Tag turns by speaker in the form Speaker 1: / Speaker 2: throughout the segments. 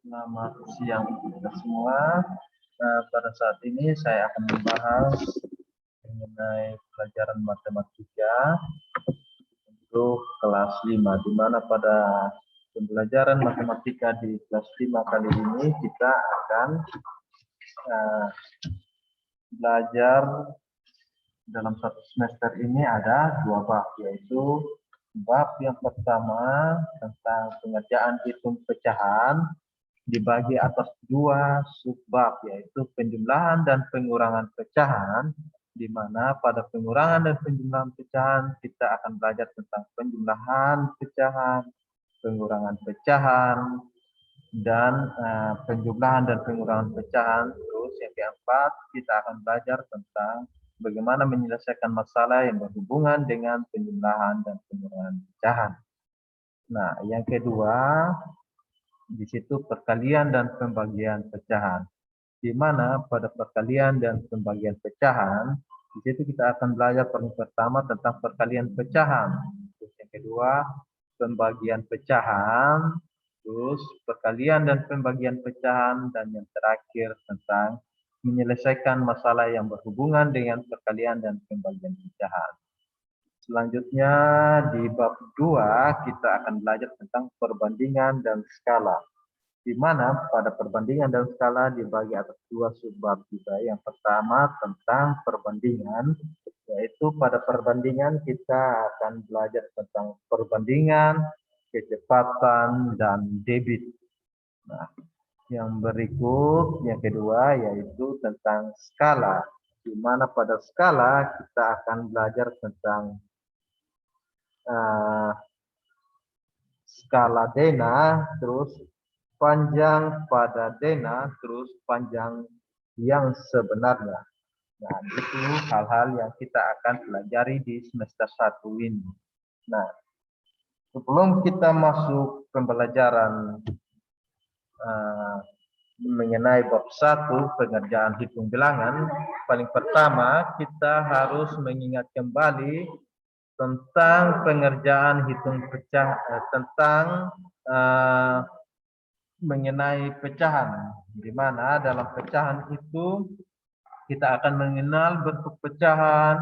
Speaker 1: Selamat siang kita semua. Pada saat ini saya akan membahas mengenai pelajaran matematika untuk kelas 5, di mana pada pembelajaran matematika di kelas 5 kali ini kita akan belajar dalam satu semester ini ada 2 bab, yaitu bab yang pertama tentang pengerjaan hitung pecahan dibagi atas 2 subbab, yaitu penjumlahan dan pengurangan pecahan, di mana pada pengurangan dan penjumlahan pecahan kita akan belajar tentang penjumlahan pecahan, pengurangan pecahan, dan penjumlahan dan pengurangan pecahan. Terus yang keempat, kita akan belajar tentang bagaimana menyelesaikan masalah yang berhubungan dengan penjumlahan dan pengurangan pecahan. Nah, yang kedua, di situ perkalian dan pembagian pecahan. Di mana pada perkalian dan pembagian pecahan, di situ kita akan belajar pertama tentang perkalian pecahan. Terus yang kedua, pembagian pecahan, terus perkalian dan pembagian pecahan, dan yang terakhir tentang menyelesaikan masalah yang berhubungan dengan perkalian dan pembagian pecahan. Selanjutnya di bab 2 kita akan belajar tentang perbandingan dan skala, di mana pada perbandingan dan skala dibagi atas 2 subbab juga. Yang pertama tentang perbandingan, yaitu pada perbandingan kita akan belajar tentang perbandingan, kecepatan, dan debit. Nah, yang berikut, yang kedua, yaitu tentang skala, di mana pada skala kita akan belajar tentang skala Dena, terus panjang pada Dena, terus panjang yang sebenarnya. Nah, itu hal-hal yang kita akan pelajari di semester 1 ini. Nah, sebelum kita masuk pembelajaran mengenai bab 1 pengerjaan hitung bilangan, paling pertama kita harus mengingat kembali tentang pengerjaan hitung pecah, tentang mengenai pecahan, di mana dalam pecahan itu kita akan mengenal bentuk pecahan,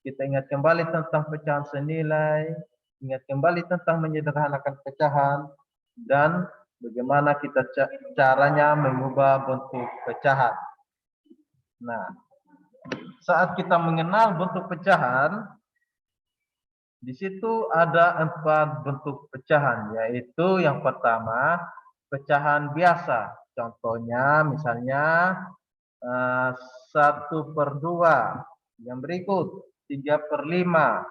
Speaker 1: kita ingat kembali tentang pecahan senilai, ingat kembali tentang menyederhanakan pecahan, dan bagaimana kita caranya mengubah bentuk pecahan. Nah, saat kita mengenal bentuk pecahan, di situ ada 4 bentuk pecahan, yaitu yang pertama pecahan biasa. Contohnya misalnya 1/2, yang berikut 3/5,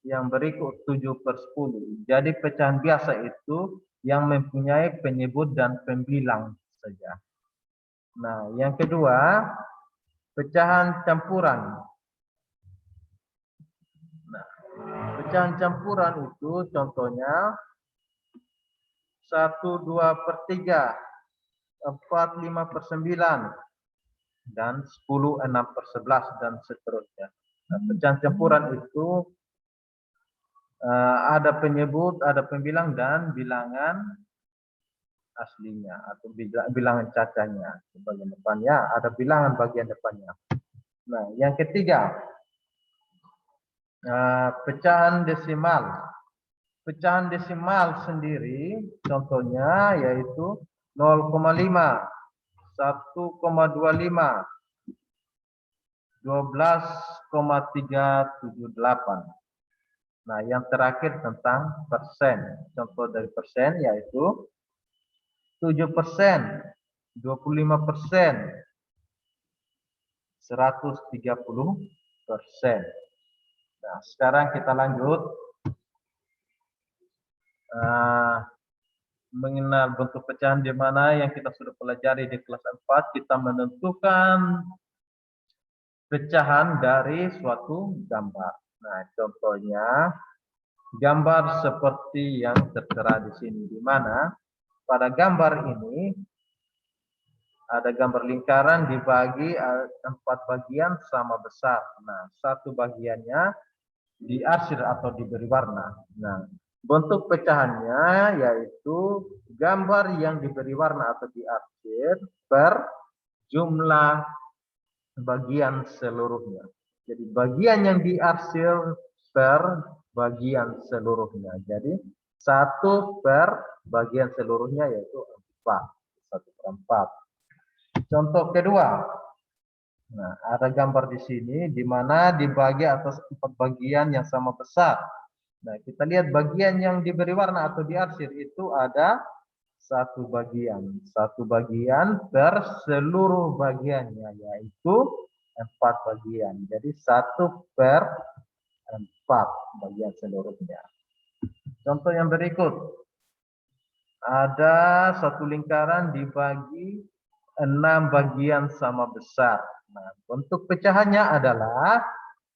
Speaker 1: yang berikut 7/10. Jadi pecahan biasa itu yang mempunyai penyebut dan pembilang saja. Nah, yang kedua pecahan campuran. Pecahan campuran itu contohnya 1/2/3, 4/5/9, dan 10/6/11, dan seterusnya. Nah, pecahan campuran itu ada penyebut, ada pembilang, dan bilangan aslinya atau bilangan cacahnya. Bagian depannya ada bilangan bagian depannya. Nah, yang ketiga pecahan desimal. Pecahan desimal sendiri contohnya yaitu 0,5, 1,25, 12,378. Nah, yang terakhir tentang persen. Contoh dari persen yaitu 7%, 25%, 130%. Nah, sekarang kita lanjut mengenal bentuk pecahan, di mana yang kita sudah pelajari di kelas 4, kita menentukan pecahan dari suatu gambar. Nah, contohnya gambar seperti yang tertera di sini, di mana pada gambar ini ada gambar lingkaran dibagi 4 bagian sama besar. Nah, satu bagiannya diarsir atau diberi warna. Nah, Bentuk pecahannya yaitu gambar yang diberi warna atau diarsir per jumlah bagian seluruhnya. Jadi bagian yang diarsir per bagian seluruhnya. Jadi 1 per bagian seluruhnya yaitu 4. 1 per 4. Contoh kedua. Nah, ada gambar di sini di mana dibagi atas 4 bagian yang sama besar. Nah, kita lihat bagian yang diberi warna atau diarsir itu ada 1 bagian. 1 bagian per seluruh bagiannya yaitu 4 bagian. Jadi 1 per 4 bagian seluruhnya. Contoh yang berikut. Ada satu lingkaran dibagi 6 bagian sama besar. Nah, bentuk pecahannya adalah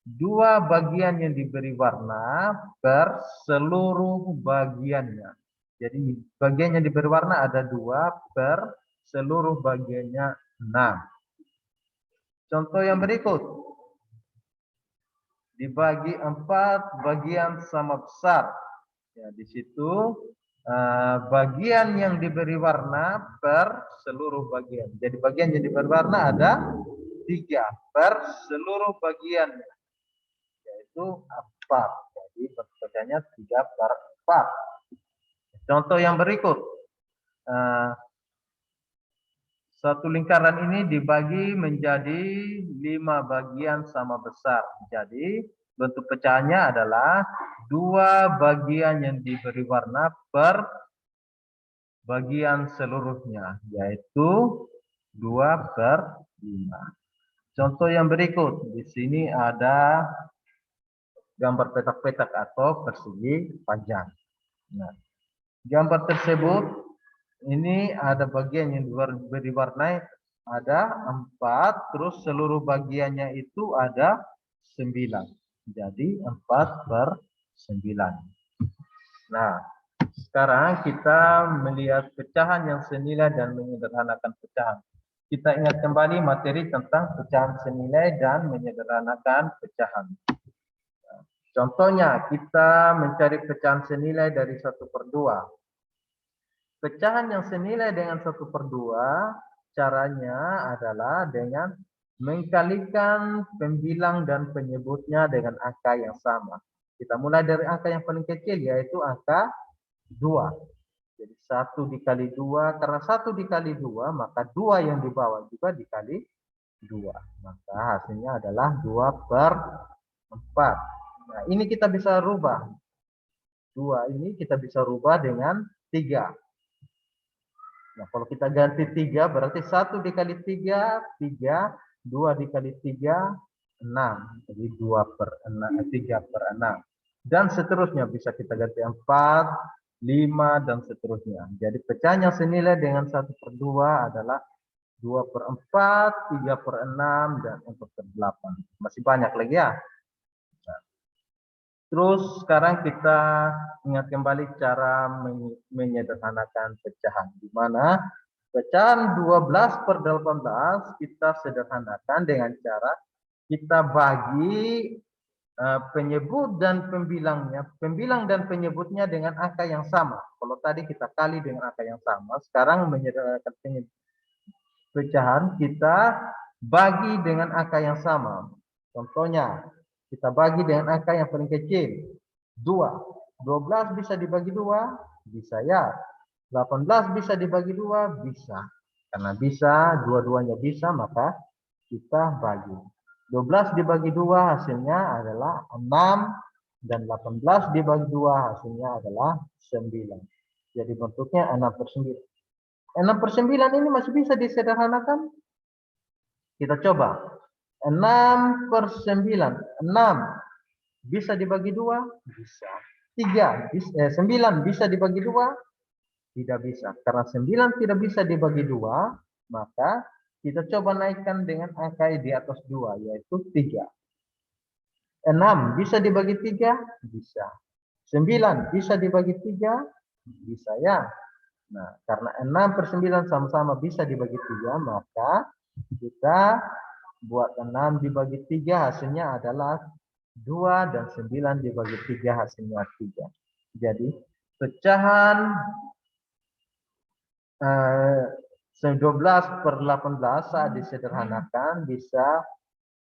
Speaker 1: 2 bagian yang diberi warna per seluruh bagiannya. Jadi bagian yang diberi warna ada 2 per seluruh bagiannya 6. Contoh yang berikut. Dibagi 4 bagian sama besar. Ya, di situ bagian yang diberi warna per seluruh bagian. Jadi bagian yang diberi warna ada 3 per seluruh bagiannya. Yaitu 4. Jadi bentuknya 3 per 4. Contoh yang berikut. Satu lingkaran ini dibagi menjadi 5 bagian sama besar. Jadi bentuk pecahannya adalah 2 bagian yang diberi warna per bagian seluruhnya, yaitu 2 per 5. Contoh yang berikut. Di sini ada gambar petak-petak atau persegi panjang. Nah, gambar tersebut ini ada bagian yang diwarnai ada 4, terus seluruh bagiannya itu ada 9. Jadi 4 per 9. Nah, sekarang kita melihat pecahan yang senilai dan menyederhanakan pecahan. Kita ingat kembali materi tentang pecahan senilai dan menyederhanakan pecahan. Contohnya, kita mencari pecahan senilai dari 1/2. Pecahan yang senilai dengan 1/2, caranya adalah dengan mengkalikan pembilang dan penyebutnya dengan angka yang sama. Kita mulai dari angka yang paling kecil, yaitu angka 2. Jadi 1 dikali 2, karena 1 dikali 2, maka 2 yang di bawah juga dikali 2. Maka hasilnya adalah 2 per 4. Nah, ini kita bisa rubah. 2 ini kita bisa rubah dengan 3. Nah, kalau kita ganti 3, berarti 1 dikali 3, 3. 2 dikali 3, 6. Jadi 2 per 6, 3 per 6. Dan seterusnya bisa kita ganti 4, 5, dan seterusnya. Jadi pecahan yang senilai dengan 1/2 adalah 2 per 4, 3 per 6, dan 4 per 8. Masih banyak lagi ya. Terus sekarang kita ingat kembali cara menyederhanakan pecahan. Di mana pecahan 12/18 kita sederhanakan dengan cara kita bagi penyebut dan pembilangnya. Pembilang dan penyebutnya dengan angka yang sama. Kalau tadi kita kali dengan angka yang sama, sekarang menyederhanakan pecahan kita bagi dengan angka yang sama. Contohnya, kita bagi dengan angka yang paling kecil. 2. 12 bisa dibagi 2? Bisa ya. 18 bisa dibagi 2? Bisa. Karena bisa, dua-duanya bisa, maka kita bagi. 12 dibagi 2 hasilnya adalah 6. Dan 18 dibagi 2 hasilnya adalah 9. Jadi bentuknya 6/9. 6/9 ini masih bisa disederhanakan? Kita coba. 6/9. 6 bisa dibagi 2? Bisa. 9 bisa dibagi 2? Tidak bisa. Karena 9 tidak bisa dibagi 2, maka kita coba naikkan dengan angka di atas 2, yaitu 3. 6 bisa dibagi 3? Bisa. 9 bisa dibagi 3? Bisa ya. Nah, karena 6/9 sama-sama bisa dibagi 3, maka kita buat 6 dibagi 3 hasilnya adalah 2, dan 9 dibagi 3 hasilnya 3. Jadi pecahan 12/18 saat disederhanakan bisa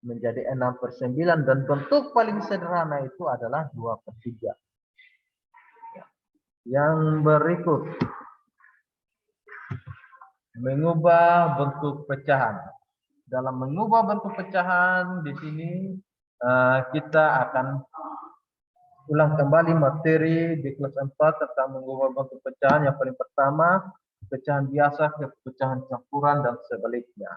Speaker 1: menjadi 6/9 dan bentuk paling sederhana itu adalah 2/3. Yang berikut, mengubah bentuk pecahan. Dalam mengubah bentuk pecahan di sini kita akan ulang kembali materi di kelas 4 tentang mengubah bentuk pecahan. Yang paling pertama, pecahan biasa ke pecahan campuran dan sebaliknya.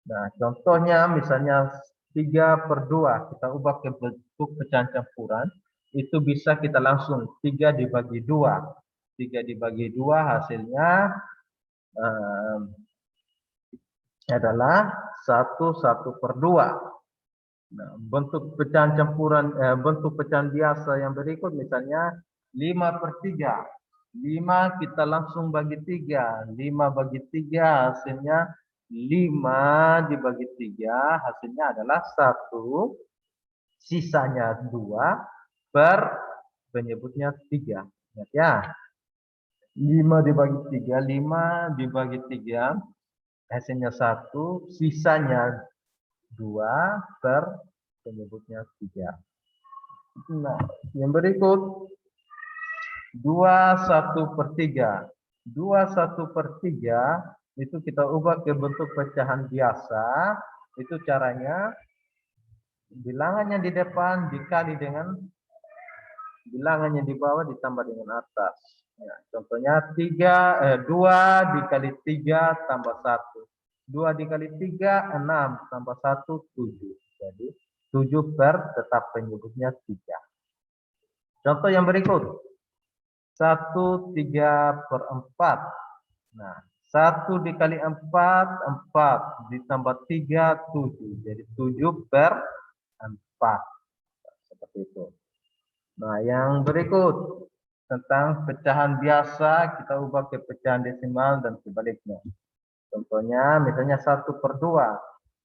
Speaker 1: Nah, contohnya misalnya 3/2 kita ubah ke bentuk pecahan campuran, itu bisa kita langsung 3 dibagi 2. 3 dibagi 2 hasilnya adalah 1/2. Nah, bentuk pecahan campuran, bentuk pecahan biasa yang berikut misalnya 5/3. 5 kita langsung bagi 3. 5 bagi 3 hasilnya 5 dibagi 3 hasilnya adalah 1. Sisanya 2 per penyebutnya 3. Ingat ya. 5 dibagi 3. 5 dibagi 3 hasilnya 1. Sisanya 2 per penyebutnya 3. Nah, yang berikut 2/1/3. 2/1/3 itu kita ubah ke bentuk pecahan biasa. Itu caranya bilangannya di depan dikali dengan bilangannya di bawah ditambah dengan atas. Ya, contohnya 2 dikali 3 tambah 1. 2 dikali 3, 6. Tambah 1, 7. Jadi 7 per tetap penyebutnya 3. Contoh yang berikut. 1/3/4. Nah, 1 dikali 4, 4. Ditambah 3, 7. Jadi 7/4. Seperti itu. Nah, yang berikut. Tentang pecahan biasa, kita ubah ke pecahan desimal dan sebaliknya. Contohnya, misalnya 1/2.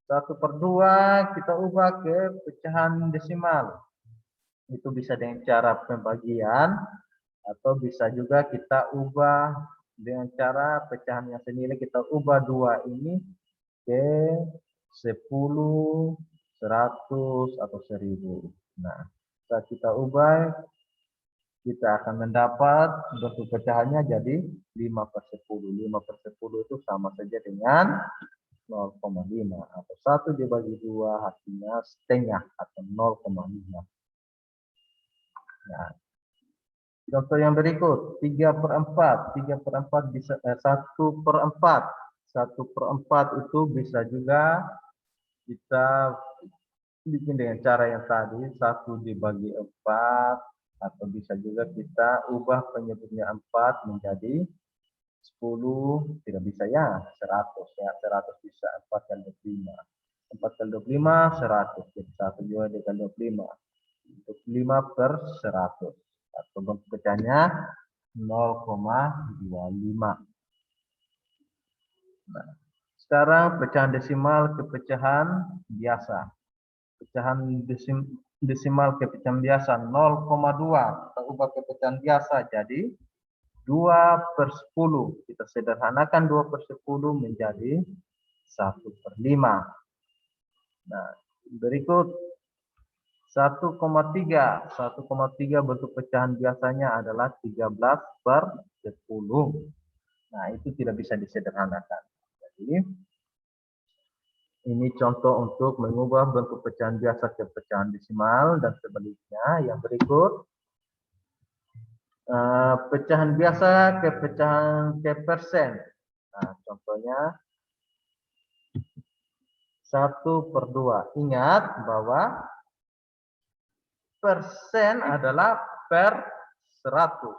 Speaker 1: 1/2 kita ubah ke pecahan desimal. Itu bisa dengan cara pembagian, atau bisa juga kita ubah dengan cara pecahan yang senilai. Kita ubah 2 ini ke 10, 100, atau 1000. Nah, saat kita ubah, kita akan mendapat bentuk pecahannya jadi 5/10. 5/10 itu sama saja dengan 0,5. Atau 1 dibagi 2 hasilnya setengah atau 0,5. Nah, contoh yang berikut, 3/4. 3/4 bisa 1/4. 1/4 itu bisa juga kita bikin dengan cara yang tadi, 1 dibagi 4, atau bisa juga kita ubah penyebutnya 4 menjadi 10, tidak bisa ya, 100 ya, 100 bisa 4 kali 25. 4 kali 25, 100. Jadi 1 juga dikali 25. Untuk 5/100. Atau bentuk pecahnya 0,25. Nah, sekarang pecahan desimal ke pecahan biasa. Pecahan desimal ke pecahan biasa 0,2. Kita ubah ke pecahan biasa jadi 2/10. Kita sederhanakan 2/10 menjadi 1/5. Nah, berikut 1,3. 1,3 bentuk pecahan biasanya adalah 13/10. Nah, itu tidak bisa disederhanakan. Jadi, ini contoh untuk mengubah bentuk pecahan biasa ke pecahan desimal dan sebaliknya. Yang berikut, pecahan biasa ke pecahan ke persen. Nah, contohnya 1/2. Ingat bahwa persen adalah per 100.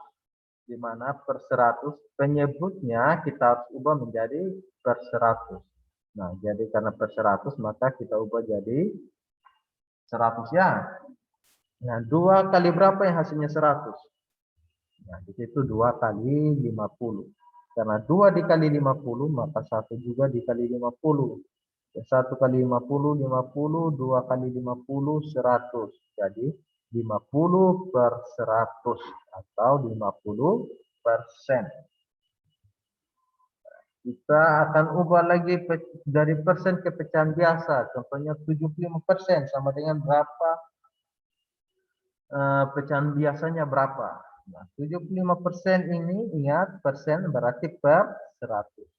Speaker 1: Di mana per 100 penyebutnya kita harus ubah menjadi per 100. Nah, jadi karena per 100 maka kita ubah jadi 100 ya. Nah, 2 kali berapa yang hasilnya 100? Nah, di situ 2 kali 50. Karena 2 dikali 50 maka 1 juga dikali 50. 1 kali 50, 50, 2 kali 50, 100. Jadi 50/100 atau 50%. Kita akan ubah lagi dari persen ke pecahan biasa. Contohnya 75% sama dengan berapa? Pecahan biasanya berapa? Nah, 75% ini ingat persen berarti per 100.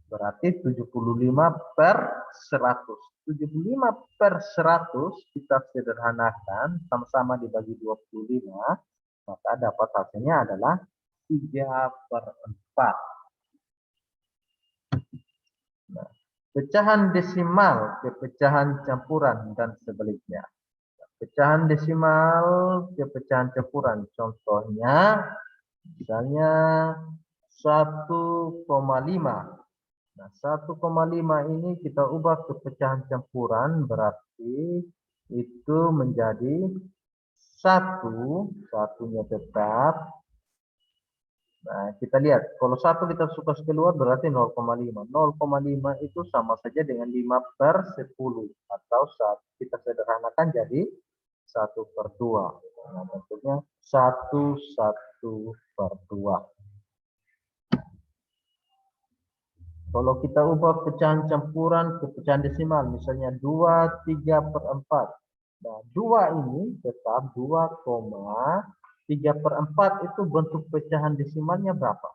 Speaker 1: Berarti 75/100. 75/100 kita sederhanakan sama-sama dibagi 25, maka dapat hasilnya adalah 3/4. Nah, pecahan desimal ke pecahan campuran dan sebaliknya. Pecahan desimal ke pecahan campuran. Contohnya, misalnya 1,5. Nah, 1,5 ini kita ubah ke pecahan campuran, berarti itu menjadi 1, satunya tetap. Nah, kita lihat, kalau 1 kita suka keluar berarti 0,5. 0,5 itu sama saja dengan 5/10. Atau kita sederhanakan jadi 1/2. Nah, bentuknya 1/2. Kalau kita ubah pecahan campuran ke pecahan desimal, misalnya 2/3/4. Nah, 2 ini tetap 2,3/4 itu bentuk pecahan desimalnya berapa?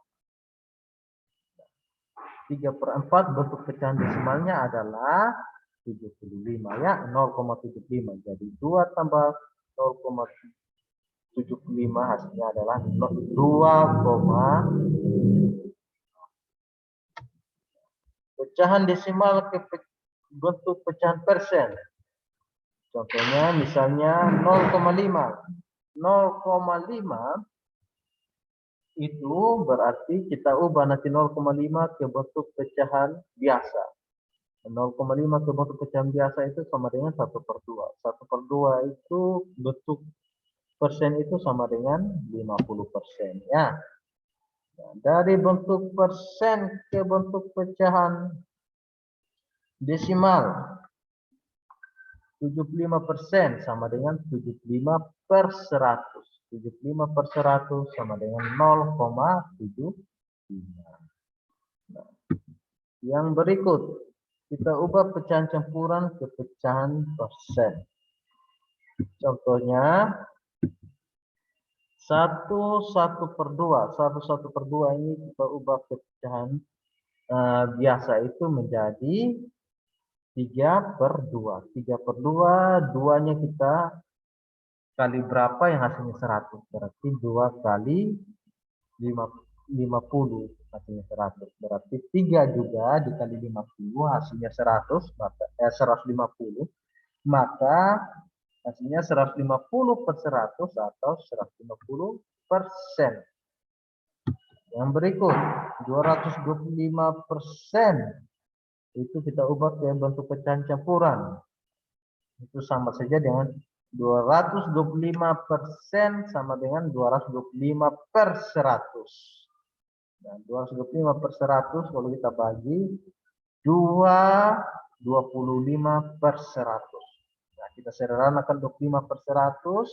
Speaker 1: 3/4 bentuk pecahan desimalnya adalah 75 ya, 0,75. Jadi 2 tambah 0,75 hasilnya adalah 2, pecahan desimal ke bentuk pecahan persen. Contohnya misalnya 0,5. 0,5 itu berarti kita ubah nanti 0,5 ke bentuk pecahan biasa. 0,5 ke bentuk pecahan biasa itu sama dengan 1/2. 1/2 itu bentuk persen itu sama dengan 50% ya. Nah, dari bentuk persen ke bentuk pecahan desimal, 75% sama dengan 75/100. 75/100 sama dengan 0,75. Nah, yang berikut, kita ubah pecahan campuran ke pecahan persen. Contohnya, 1/2. 1/2 ini kita ubah ke pecahan biasa itu menjadi 3/2. 3/2, 2-nya kita kali berapa yang hasilnya 100. Berarti 2 kali 50 hasilnya 100. Berarti 3 juga dikali 50 hasilnya 100, maka 150. Maka hasilnya 150/100 atau 150%. Yang berikut, 225% itu kita ubah ke bentuk pecahan campuran. Itu sama saja dengan 225% sama dengan 225/100. Nah, 225/100 kalau kita bagi 25/100. Nah, kita sederhanakan 25/100.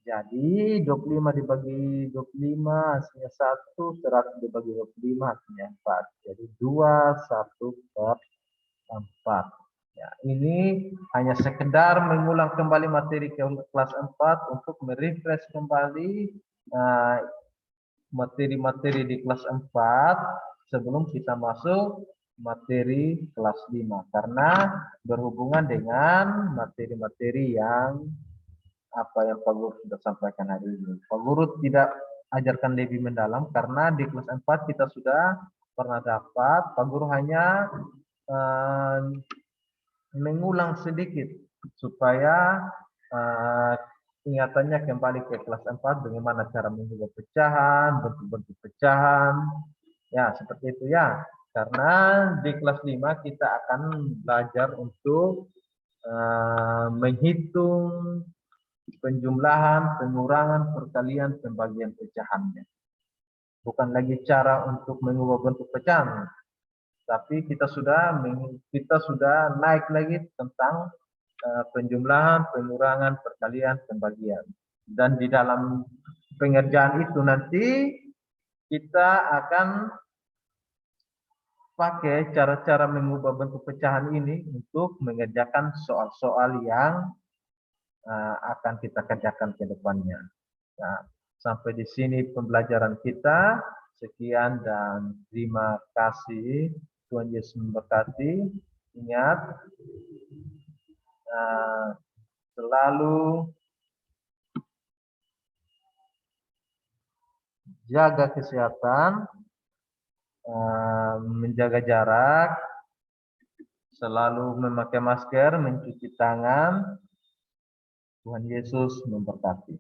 Speaker 1: Jadi 25 dibagi 25 hasilnya 1, 100 dibagi 25 hasilnya 4. Jadi 2/1/4. Ya, ini hanya sekedar mengulang kembali materi kelas 4 untuk merefresh kembali materi-materi di kelas 4 sebelum kita masuk materi kelas 5. Karena berhubungan dengan materi-materi yang yang Pak Guru sudah sampaikan hari ini. Pak Guru tidak ajarkan lebih mendalam karena di kelas 4 kita sudah pernah dapat. Pak Guru hanya mengulang sedikit supaya ingatannya kembali ke kelas 4, bagaimana cara mengubah pecahan, bentuk-bentuk pecahan. Ya, seperti itu ya. Karena di kelas 5 kita akan belajar untuk menghitung penjumlahan, pengurangan, perkalian, pembagian pecahannya. Bukan lagi cara untuk mengubah bentuk pecahan, tapi kita sudah naik lagi tentang penjumlahan, pengurangan, perkalian, pembagian. Dan di dalam pengerjaan itu nanti kita akan pakai cara-cara mengubah bentuk pecahan ini untuk mengerjakan soal-soal yang akan kita kerjakan ke depannya. Nah, sampai di sini pembelajaran kita. Sekian dan terima kasih. Tuhan Yesus memberkati. Ingat, selalu jaga kesehatan, menjaga jarak, selalu memakai masker, mencuci tangan. Tuhan Yesus memberkati.